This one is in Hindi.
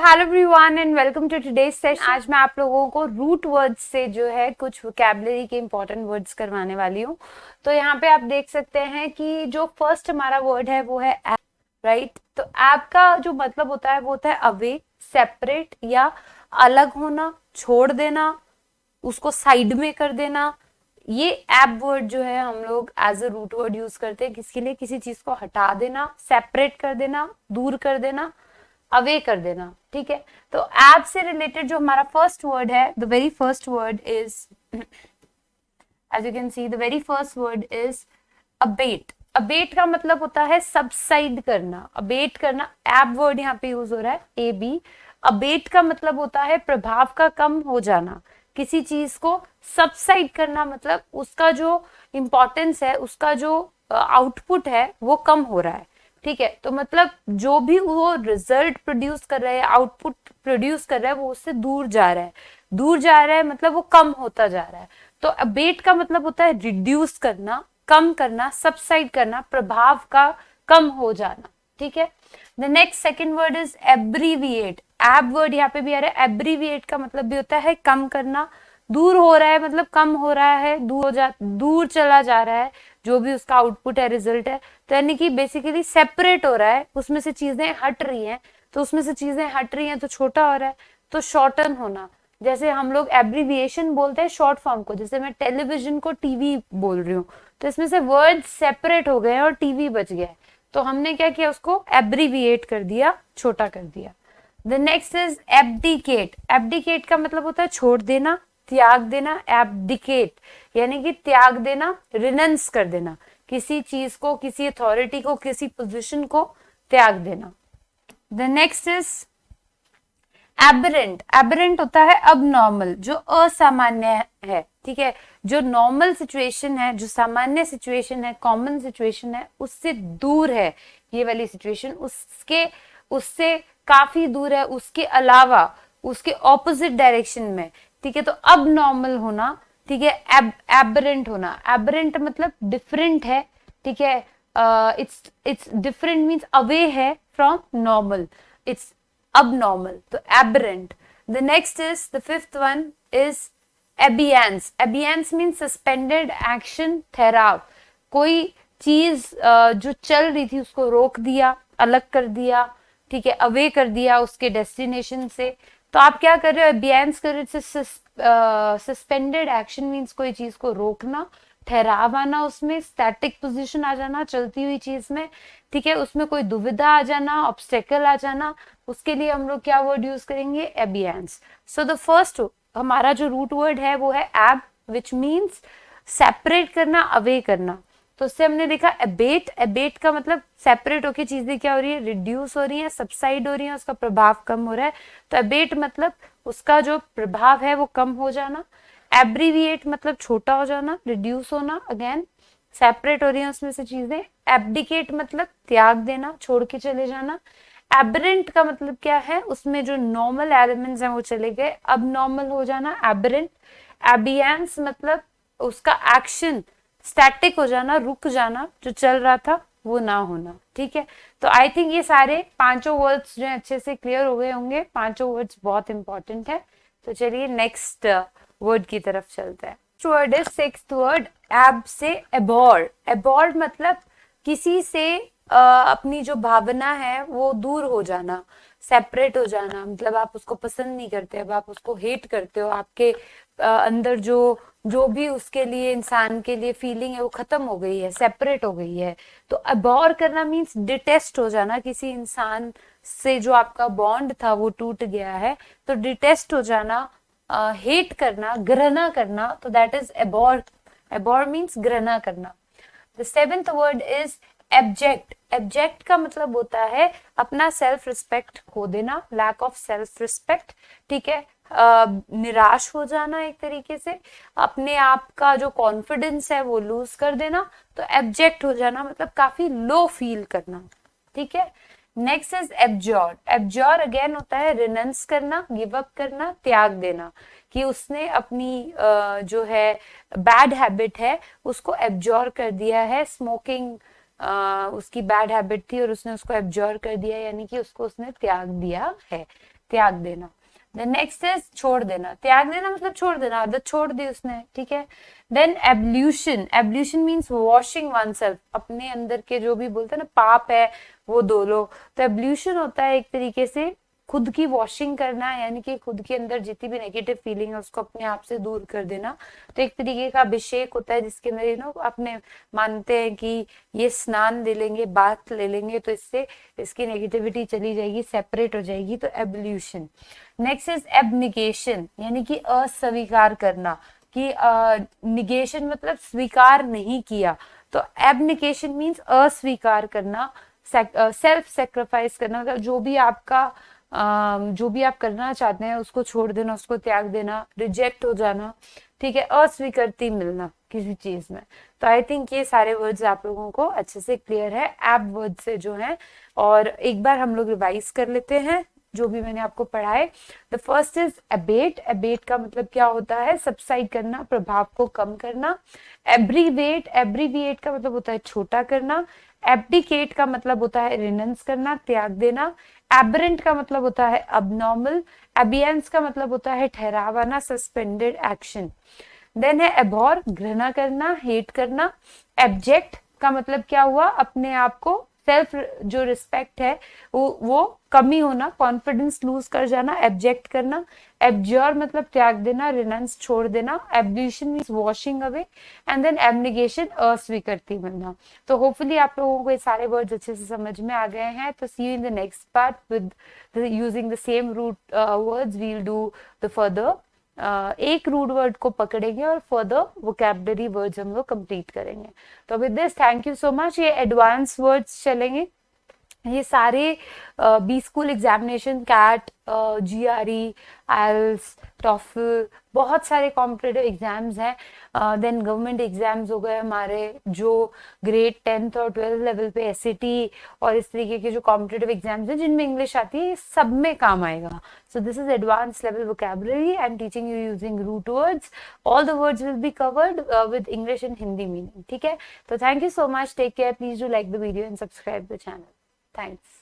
Hello everyone and welcome to today's session. आज मैं आप लोगों को रूट वर्ड्स से जो है कुछ वोकैबुलरी के इंपॉर्टेंट वर्ड्स करवाने वाली हूँ। तो यहाँ पे आप देख सकते हैं कि जो फर्स्ट हमारा वर्ड है वो है ऐप, राइट। तो ऐप का जो मतलब होता है वो होता है अवे, सेपरेट या अलग होना, छोड़ देना, उसको साइड में कर देना। ये ऐप वर्ड जो है हम लोग as a root word use करते हैं किसके लिए? किसी चीज को हटा देना, सेपरेट कर देना, दूर कर देना, अवे कर देना। ठीक है, तो ऐप से रिलेटेड जो हमारा फर्स्ट वर्ड है, the very first word is, as you can see, the very first word is abet. Abet का मतलब होता है सबसाइड करना, अबेट करना। ऐप वर्ड यहाँ पे यूज हो रहा है ए बी। अबेट का मतलब होता है प्रभाव का कम हो जाना, किसी चीज को सबसाइड करना, मतलब उसका जो इंपॉर्टेंस है, उसका जो आउटपुट है वो कम हो रहा है। ठीक है, तो मतलब जो भी वो रिजल्ट प्रोड्यूस कर रहा है, आउटपुट प्रोड्यूस कर रहा है, वो उससे दूर जा रहा है। दूर जा रहा है मतलब वो कम होता जा रहा है। तो अबेट का मतलब होता है रिड्यूस करना, कम करना, सबसाइड करना, प्रभाव का कम हो जाना। ठीक है, the next second word is abbreviate. एब वर्ड यहाँ पे भी आ रहा है। एब्रीविएट का मतलब भी होता है कम करना, दूर हो रहा है मतलब कम हो रहा है, दूर चला जा रहा है, जो भी उसका आउटपुट है, रिजल्ट है। तो यानी कि बेसिकली सेपरेट हो रहा है, उसमें से चीजें हट रही हैं। तो उसमें से चीजें हट रही हैं तो छोटा हो रहा है, तो शॉर्टन होना। जैसे हम लोग एब्रीविएशन बोलते हैं शॉर्ट फॉर्म को, जैसे मैं टेलीविजन को टीवी बोल रही हूँ, तो इसमें से वर्ड सेपरेट हो गए हैं और टीवी बच गया है। तो हमने क्या किया, उसको एब्रीविएट कर दिया, छोटा कर दिया। The next is abdicate. Abdicate का मतलब होता है छोड़ देना, त्याग देना। एब्डिकेट यानी कि त्याग देना, रिनंस कर देना, किसी चीज को, किसी अथॉरिटी को, किसी पोजीशन को त्याग देना। The next is aberrant. Aberrant होता है अब नॉर्मल, जो असामान्य है। ठीक है, जो नॉर्मल सिचुएशन है, जो सामान्य सिचुएशन है, कॉमन सिचुएशन है, उससे दूर है ये वाली सिचुएशन, उससे काफी दूर है, उसके अलावा, उसके ऑपोजिट डायरेक्शन में। ठीक है, तो अब नॉर्मल होना। ठीक है, एबरेंट होना। एबरेंट मतलब डिफरेंट है। ठीक है, इट्स डिफरेंट मीन्स अवे है from normal, it's abnormal, तो aberrant. The next is, the fifth one is abeyance. Abeyance means suspended action, ठहराव। कोई चीज जो चल रही थी उसको रोक दिया, अलग कर दिया। ठीक है, अवे कर दिया उसके डेस्टिनेशन से। तो आप क्या कर रहे हो? एबियंस कर रहे हो। सस्पेंडेड एक्शन मीन्स कोई चीज को रोकना, ठहराव आना, उसमें स्टैटिक पोजीशन आ जाना चलती हुई चीज में। ठीक है, उसमें कोई दुविधा आ जाना, ऑब्स्टेकल आ जाना, उसके लिए हम लोग क्या वर्ड यूज करेंगे? एबियंस। सो द फर्स्ट हमारा जो रूट वर्ड है वो है एब, विच मीन्स सेपरेट करना, अवे करना। तो उससे हमने देखा एबेट। एबेट का मतलब सेपरेट होकर चीजें क्या हो रही है? रिड्यूस हो रही है, सबसाइड हो रही है, उसका प्रभाव कम हो रहा है। तो एबेट मतलब उसका जो प्रभाव है वो कम हो जाना। एब्रीविएट मतलब छोटा हो जाना, रिड्यूस होना, अगेन सेपरेट हो रही है उसमें से चीजें। एब्डिकेट मतलब त्याग देना, छोड़ के चले जाना। एबरेंट का मतलब क्या है? उसमें जो नॉर्मल एलिमेंट्स हैं वो चले गए, अब नॉर्मल हो जाना, एबरेंट। एबियंस मतलब उसका एक्शन स्टैटिक हो जाना, रुक जाना, जो चल रहा था वो ना होना। ठीक है, तो आई थिंक ये सारे पांचों वर्ड्स जो है अच्छे से क्लियर हो गए होंगे। पांचों वर्ड्स बहुत इंपॉर्टेंट है। तो चलिए नेक्स्ट वर्ड की तरफ चलते हैं। वर्ड इज सिक्स्थ वर्ड, एब से एबॉर। एबॉर मतलब किसी से अपनी जो भावना है वो दूर हो जाना, सेपरेट हो जाना। मतलब आप उसको पसंद नहीं करते, अब आप उसको हेट करते हो, आपके अंदर जो जो भी उसके लिए, इंसान के लिए फीलिंग है वो खत्म हो गई है, सेपरेट हो गई है। तो अबॉर करना मीन्स डिटेस्ट हो जाना, किसी इंसान से जो आपका बॉन्ड था वो टूट गया है, तो डिटेस्ट हो जाना, हेट करना, घृणा करना, तो दैट इज एबॉर। एबॉर मीन्स घृणा करना। The seventh word is abject. Abject का मतलब होता है अपना सेल्फ रिस्पेक्ट खो देना, लैक ऑफ सेल्फ रिस्पेक्ट। ठीक है, निराश हो जाना, एक तरीके से अपने आप का जो कॉन्फिडेंस है वो लूज कर देना। तो एब्जेक्ट हो जाना मतलब काफी लो फील करना। ठीक है, नेक्स्ट इज एब्जॉर। एब्जॉर अगेन होता है रिनंस करना, गिव अप करना, त्याग देना, कि उसने अपनी जो है बैड हैबिट है उसको एब्जॉर कर दिया है। स्मोकिंग उसकी बैड हैबिट थी और उसने उसको एब्जॉर कर दिया, यानी कि उसको उसने त्याग दिया है। त्याग देना। देन नेक्स्ट इज छोड़ देना, त्याग देना मतलब छोड़ देना, आदत छोड़ दी उसने, ठीक है। Then ablution, ablution means washing oneself, अपने अंदर के जो भी बोलते हैं ना पाप है वो धो लो। तो एब्ल्यूशन होता है एक तरीके से खुद की वॉशिंग करना, यानी कि खुद के अंदर जितनी भी नेगेटिव फीलिंग है उसको अपने आप से दूर कर देना। तो एक तरीके का अभिषेक होता है जिसके अंदर अपने मानते हैं कि ये स्नान ले लेंगे, बाथ ले लेंगे तो इससे इसकी नेगेटिविटी चली जाएगी, सेपरेट हो जाएगी। तो एब्ल्यूशन। नेक्स्ट इज एबनिगेशन, यानी कि अस्वीकार करना, कि निगेशन मतलब स्वीकार नहीं किया, तो एबनिकेशन मीन्स अस्वीकार करना, सेल्फ सेक्रीफाइस करना, मतलब जो भी आप करना चाहते हैं उसको छोड़ देना, उसको त्याग देना, रिजेक्ट हो जाना, ठीक है, अस्वीकृति मिलना किसी चीज में। तो आई थिंक ये सारे वर्ड्स आप लोगों को अच्छे से क्लियर है एब वर्ड से जो है। और एक बार हम लोग रिवाइज कर लेते हैं जो भी मैंने आपको पढ़ाए। The first is abet, abet का मतलब क्या होता है, सबसाइड करना, प्रभाव को कम करना। एब्रीवेट, एब्रीविएट का मतलब होता है छोटा करना। एब्डिकेट का मतलब होता है रिनंस करना, त्याग देना। एबरेंट का मतलब होता है अबनॉर्मल। एबियंस का मतलब होता है ठहरावाना, सस्पेंडेड एक्शन। देन है एबॉर, घृणा करना, हेट करना। एब्जेक्ट का मतलब क्या हुआ, अपने आप को सेल्फ जो रिस्पेक्ट है वो कमी होना, कॉन्फिडेंस लूज कर जाना, एब्जेक्ट करना। एब्जॉर मतलब त्याग देना, रिनंस छोड़ देना। Ablution means washing away. And then abnegation अस्वीकृति मिलना। तो होपफुली आप लोगों को ये सारे वर्ड्स अच्छे से समझ में आ गए हैं। तो see you in the next part with using the same root words we will do the further एक रूट वर्ड को पकड़ेंगे और फर्दर वोकैबुलरी वर्ड्स हम लोग कंप्लीट करेंगे। तो with this thank you so much. ये एडवांस वर्ड्स चलेंगे, ये सारे B school examination, CAT, GRE, IELTS, TOEFL, बहुत सारे कॉम्पिटिटिव एग्जाम्स हैं। देन गवर्नमेंट एग्जाम्स हो गए हमारे, जो ग्रेड 10th और 12th लेवल पे SAT और इस तरीके के जो कॉम्पिटिटिव एग्जाम्स हैं जिनमें इंग्लिश आती है, ये सब में काम आएगा। So this is advance level vocabulary, I am teaching you using root words. All the words will be covered with English and Hindi meaning, ठीक है। तो thank you so much, take care, please do like the video and subscribe the channel. Thanks.